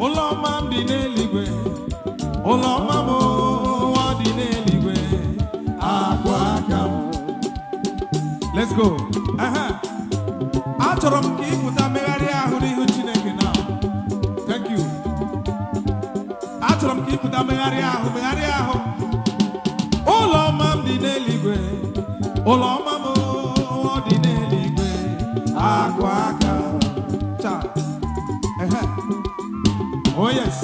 Ulomam dị n'eluigwe, Ulomam ọ dị n'eluigwe, akwa aka m. Let's go. Achọrọ m ka ịpụta megharị ahụ n'ihu Chineke na. Thank you. Achọrọ m ka ịpụta megharị ahụ. Ulomam dị n'eluigwe, Ulomam ọ dị n'eluigwe, akwa aka. Cha. Oh yes.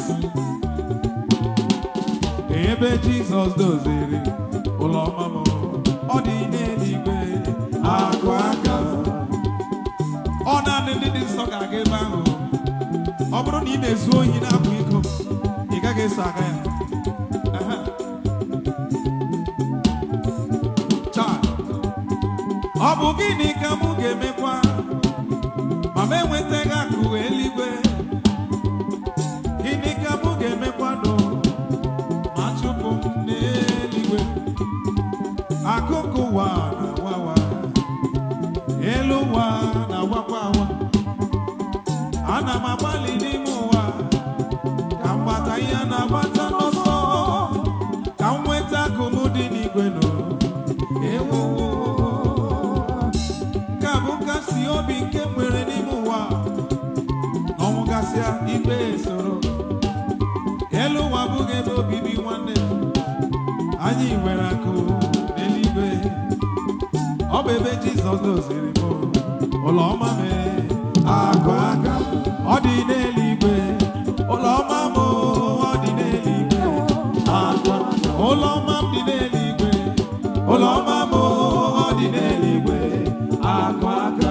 Ebe Jizọs doziri Ulomam ọ dị n'eluigwe, akwa aka. Ọ naanị ndị dị nsọ ga-aga ebe ahụ. Ọ bụrụ na ị na-ezu ohi na-akwa iko, ị gaghị eso aga ya. Ọ bụ gịnị ka m ga-emekwa ma m enwetaghị akụ eluigwe? Gịnị ka m ga-emekwa ma chụpụ m n'eluigwe? Akụkụ ụwa na-awawa, elu ụwa na-awakwa awa. Ana m agbalị n'ime ụwa ka m gbata ihe na-agbata n'ọsọ, ka m nweta akụ m dị n'igwe ewu. Nke a bụ nkasi obi nke m nwere n'ime ụwa. Ọnwụ gasịa, ikpe soro. Elu ụwa abụghị ebe obibi nwanne. Anyị nwere akụ n'eluigwe. Ọ bụ ebe Jizọs doziri m Ulomam akụ aka. Ọ dị n'eluigwe, Ulomam ọ dị n'eluigwe, akụ aka. Ulomam dị n'eluigwe, Ulomam ọ dị n'eluigwe, akụ aka.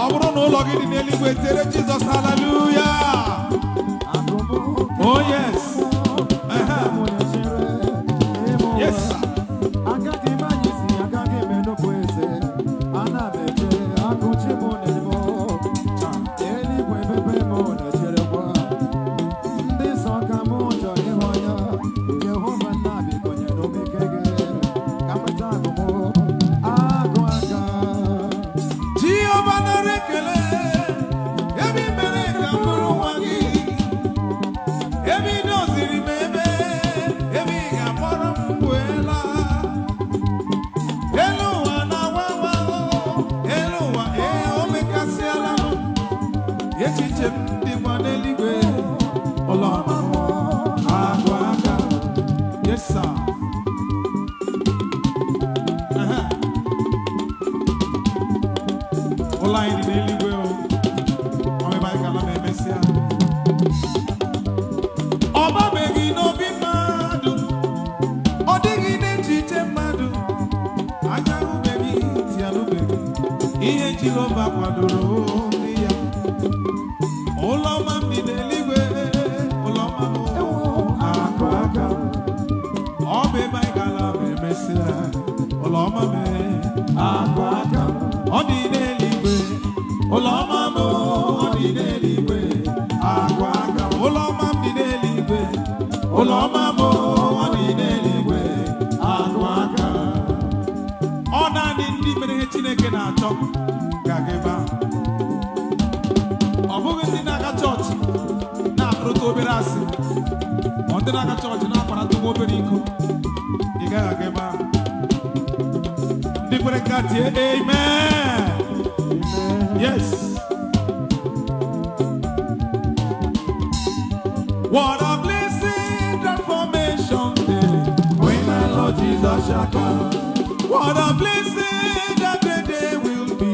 Ọ bụrụ na ụlọ gị dị n'eluigwe, tere Jizọs haleluya. Oh yes. Yes sir. Echiche m dịkwa n'eluigwe, Ulomam akwa aka. Yes sir. Ụlọ anyị dị n'eluigwe o. Ọmịba anyị ga-ala ma emesịa. Ọ babeghị n'obi mmadụ, ọ dịghị n'echiche mmadụ. Anya ahụbeghị, ntị anụbeghị ihe Jehova kwadoro. Ulomam dị n'eluigwe, Ulomam akụ aka. Ọ bụ ebe anyị gara ma emesịa. Ulomam akụ aka. Ọ dị n'eluigwe, Ulomam ọ dị n'eluigwe, akụ aka. Ulomam dị n'eluigwe, Ulomam ọ dị n'eluigwe, akụ aka. Ọ naanị ndị mere ihe Chineke na-achọ ga-aga ebe ahụ. Ọ bụghị ndị na-aga chọọchị na-akpụrụta obere asị, ma ndị na-aga chọọchị na-akparata ụgbọ obere iko. Ị gaghị aga ebe ahụ. Ndị kwere nka tie amen. Yes. What a blessing transformation day when our Lord Jesus shall come. What a blessing that great day will be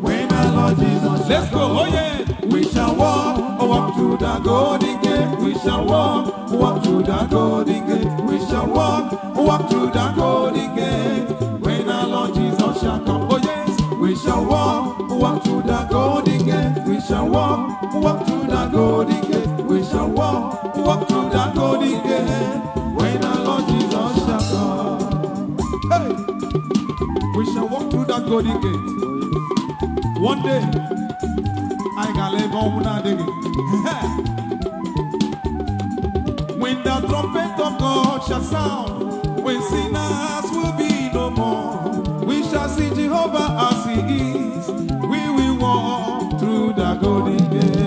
when our Lord Jesus shall come. Let's go. Oh yeah. We shall walk through the golden gate. We shall walk through the golden gate. We shall walk through the golden gate. When our Lord Jesus shall come. Oh yes, we shall walk through the golden gate. We shall walk through the golden gate. We shall walk through the golden gate. When our Lord Jesus shall come. Hey, we shall walk through that golden gate. One day. I got live on when the trumpet of God shall sound, when sinners will be no more, we shall see Jehovah as He is. We will walk through the golden gate.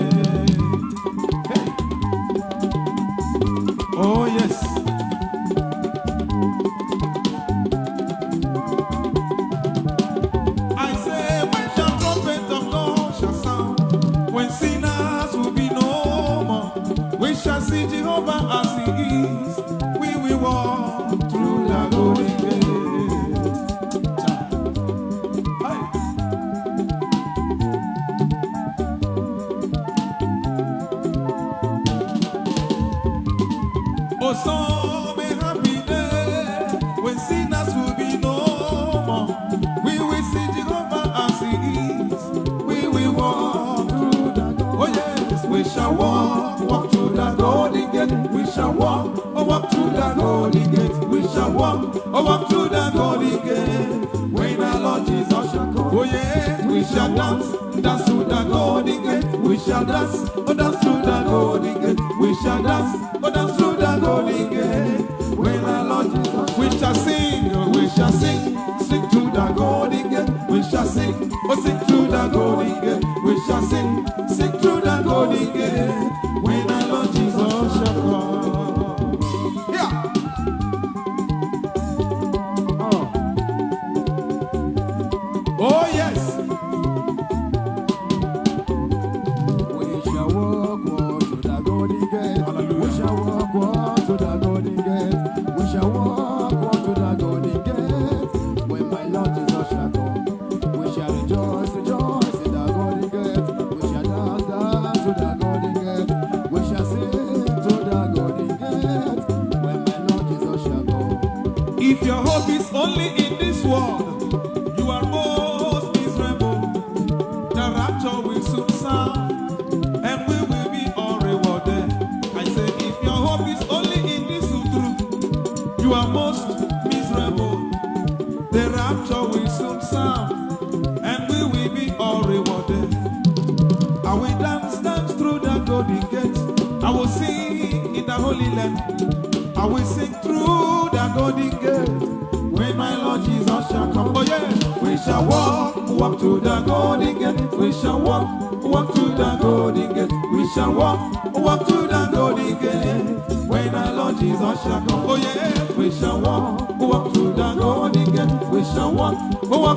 some a happy day when sinners will be no more. We will see Jehovah as He is. We will walk through the door. Oh yes, we shall walk through the golden gate. We shall walk through the golden gate. We shall walk through the golden gate. When our Lord Jesus shall come, oh yeah, we shall dance through the golden gate. We shall dance through the golden gate. We shall dance through the golden gate. When our Lord Jesus, we shall sing through the golden gate. We shall sing through the golden gate. We shall sing through the golden gate. When our Lord Jesus shall come. Yeah. Oh yes. We shall walk to the golden gate. Hallelujah. We shall walk to the golden gate. We shall walk to the golden gate. When my Lord Jesus shall come, we shall rejoice in the golden gate. We shall dance to the golden gate. We shall sing to the golden gate. When my Lord Jesus shall come. If your hope is only in this world, you are most miserable. The rapture will soon sound, and we will be all rewarded. I say, if your hope is only in this truth, you are most miserable. The rapture will soon sound, and we will be all rewarded. I will dance through the golden gate. I will sing in the Holy Land. I will sing through the golden gate. When my Lord Jesus shall come, oh yeah, we shall walk through the golden gate. We shall walk through the golden gate. We shall walk through the golden gate. When our Lord Jesus shall come, oh yeah, we shall walk through the golden gate. We shall walk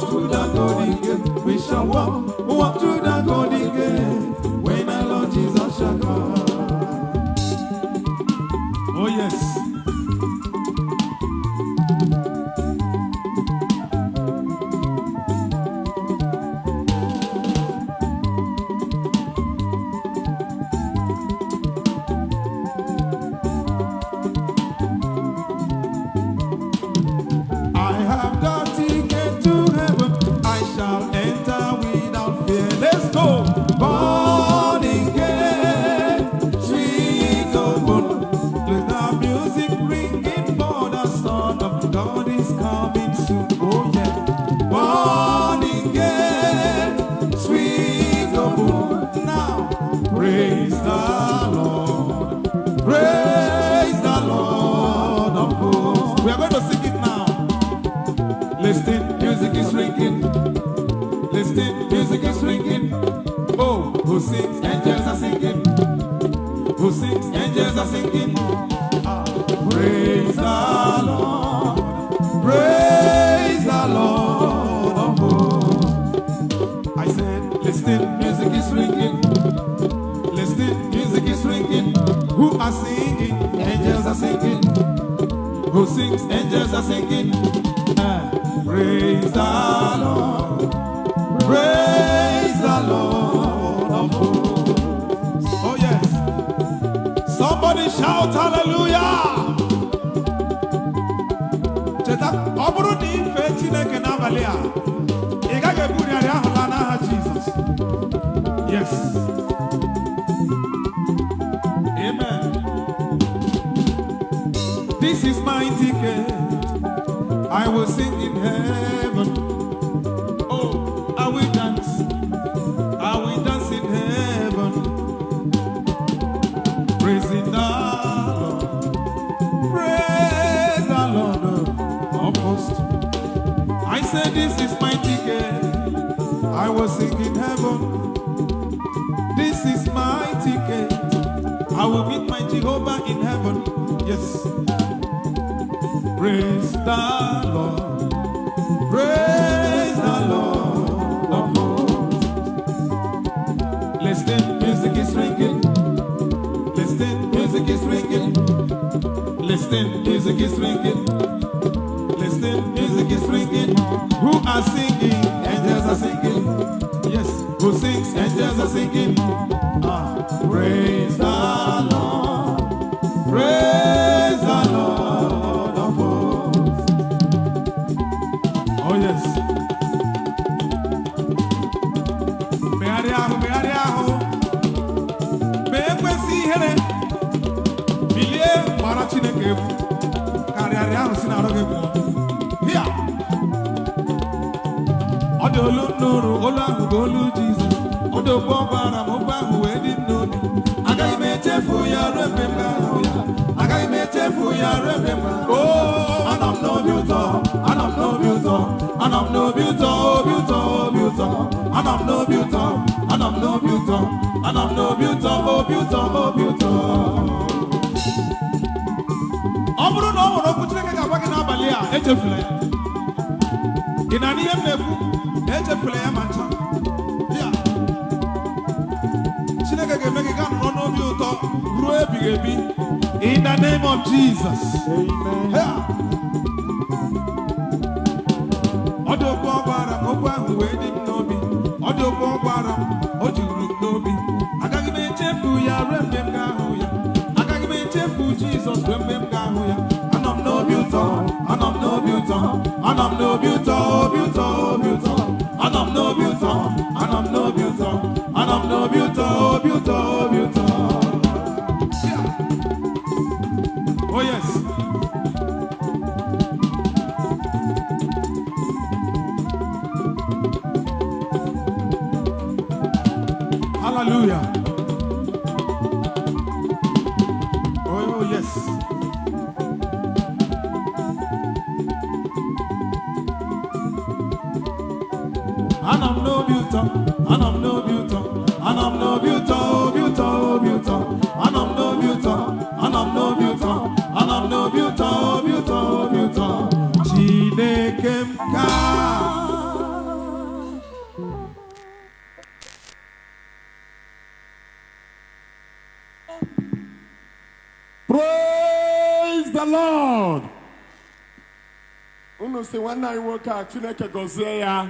through the golden gate. We shall walk through the golden gate. When our Lord Jesus shall come. Oh yes. I have the ticket to heaven. I shall enter without fear. Let's go. Born again, streets open. Let the music ringing for the Son of God is coming soon. Oh yeah. Born again, streets open. Now, praise the Lord. Praise the Lord of hosts. We are going to sing it now. Listen, music is ringing. Listen, music is ringing. Oh, who sings? Angels are singing. Who sings? Angels are singing. Praise the Lord. Praise the Lord of hosts. I said, listen, music is ringing. Listen, music is ringing. Who are singing? Angels are singing. Who sings? Angels are singing. Praise the Lord. Praise the Lord of hosts. Oh yes. Somebody shout hallelujah. Cheta, oburu ni ife Chineke n'abalị a. Ị gaghị eburu ya ahụ n'aha Jizọs. Yes. Amen. This is my ticket. I will sing in heaven. Oh, I will dance. I will dance in heaven. Praising the Lord. Praise the Lord of hosts. I said, this is my ticket. I will sing in heaven. This is my ticket. I will meet my Jehovah in heaven. Yes. Praise the Lord. Praise the Lord of hosts. Listen, music is ringing. Listen, music is ringing. Listen, music is ringing. Listen, music is ringing. Who are singing? Angels are singing. Yes, who sings? Angels are singing. Praise the Lord. Praise the megharịa ahụ mee ekwesị ihere bilie gbara Chineke egwu karịarị ahụ si na-arụ gị pụọ hia ọ dị olu nnụrụ olu ahụ bụ olu Jizọs ọ dị okwu ọ gwara m okwu ahụ wee dị n'obi agaghị m echefu ya ruo mgbe m ga-ahụ ya agaghị m echefu ya ruo mgbe m ga-ahụ ana m n'obi ụtọ ana m n'obi ụtọ ana m n'obi ụtọ obi ụtọ obi ụtọ ana m n'obi ụtọ ana m n'obi ụtọ ana m n'obi ụtọ obi ụtọ obi ụtọ ọ bụrụ na ọ nwere okwu Chineke ga-agwa gị n'abalị a echefula ya ị na n'ihe m na-ekwu echefula ya ma ncha ya Chineke ga-eme gị gaa nọrọ n'obi ụtọ ruo ebighị ebi in the name of Jesus. Amen. Ọ dị okwu ọ gwara m okwu ahụ wee dị m n'obi ọ dị okwu ọ gwara m o juru m n'obi agaghị m echefu ya ruo mgbe m ga-ahụ ya agaghị m echefu Jizọs ruo mgbe m ga-ahụ ya anọ m n'obi ụtọ anọ m n'obi ụtọ anọ m n'obi ụtọ obi ụtọ obi ụtọ anọ m n'obi ụtọ anọ m n'obi ụtọ anọ m n'obi ụtọ obi ụtọ obi ụtọ. Oh yes. Hallelujah. Oh yes. Anam no beauty, anam no beauty, anam no beauty, beauty, beauty, anam no beauty, anam no beauty, anam no beauty, beauty, beauty. Chineke mka. Praise the Lord. Unu si nwanne anyị nwoke a Chineke gọzie ya.